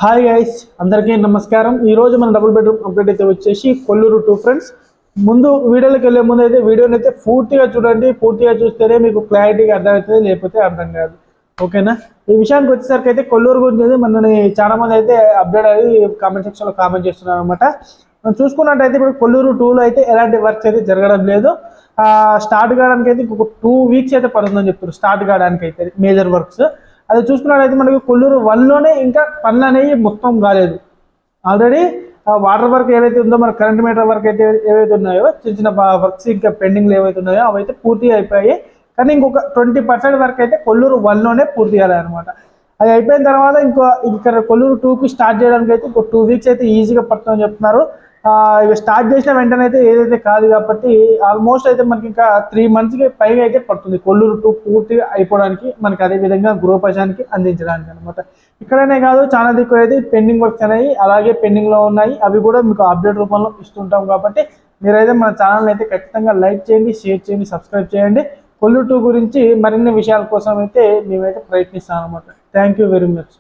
Hi guys, అందరికీ నమస్కారం. ఈరోజు మన డబుల్ బెడ్రూమ్ అప్డేట్ అయితే వచ్చేసి కొల్లూరు 2 ఫ్రెండ్స్. ముందు వీడియోలోకి వెళ్ళే ముందు అయితే వీడియోని అయితే పూర్తిగా చూడండి. పూర్తిగా చూస్తేనే మీకు క్లారిటీగా అర్థమవుతుంది, లేకపోతే అర్థం కాదు. ఓకేనా? ఈ విషయానికి వచ్చేసరికి అయితే కొల్లూరు గురించి మనని చాలా మంది అయితే అప్డేట్ అయ్యి కామెంట్ సెక్షన్లో కామెంట్ చేస్తున్నారు అనమాట. మనం చూసుకున్నట్టయితే ఇప్పుడు కొల్లూరు 2లో అయితే ఎలాంటి వర్క్స్ అయితే జరగడం లేదు. స్టార్ట్ కావడానికి అయితే ఒక 2 వీక్స్ అయితే పడుతుందని చెప్తారు. స్టార్ట్ కావడానికి అయితే మేజర్ వర్క్స్ అది చూసుకున్నట్లయితే మనకి కొల్లూరు 1లోనే ఇంకా పనులు అనేవి మొత్తం కాలేదు. ఆల్రెడీ వాటర్ వర్క్ ఏవైతే ఉందో, మన కరెంట్ మీటర్ వర్క్ అయితే ఏవైతే ఉన్నాయో, చిన్న చిన్న వర్క్స్ ఇంకా పెండింగ్లు ఏవైతే ఉన్నాయో అవైతే పూర్తిగా అయిపోయాయి. కానీ ఇంకొక 20% వరకు అయితే కొల్లూరు 1లోనే పూర్తి కాలేదన్నమాట. అది అయిపోయిన తర్వాత ఇక్కడ కొల్లూరు 2కి స్టార్ట్ చేయడానికి అయితే ఇంకో 2 వీక్స్ అయితే ఈజీగా పడుతుందని చెప్తున్నారు. ఇవి స్టార్ట్ చేసిన వెంటనే అయితే ఏదైతే కాదు కాబట్టి ఆల్మోస్ట్ అయితే మనకి ఇంకా 3 మంత్స్కి పైగా అయితే పడుతుంది కొల్లూరు 2 పూర్తిగా అయిపోవడానికి, మనకి అదే విధంగా గృహప్రవేశానికి అందించడానికి అనమాట. ఇక్కడనే కాదు, చాలా దిక్కు అయితే పెండింగ్ వర్క్స్ అనేవి అలాగే పెండింగ్లో ఉన్నాయి. అవి కూడా మీకు అప్డేట్ రూపంలో ఇస్తుంటాం కాబట్టి మీరైతే మన ఛానల్ అయితే ఖచ్చితంగా లైక్ చేయండి, షేర్ చేయండి, సబ్స్క్రైబ్ చేయండి. కొల్లూరు 2 గురించి మరిన్ని విషయాల కోసం అయితే మేమైతే ప్రయత్నిస్తాం అనమాట. Thank you very much.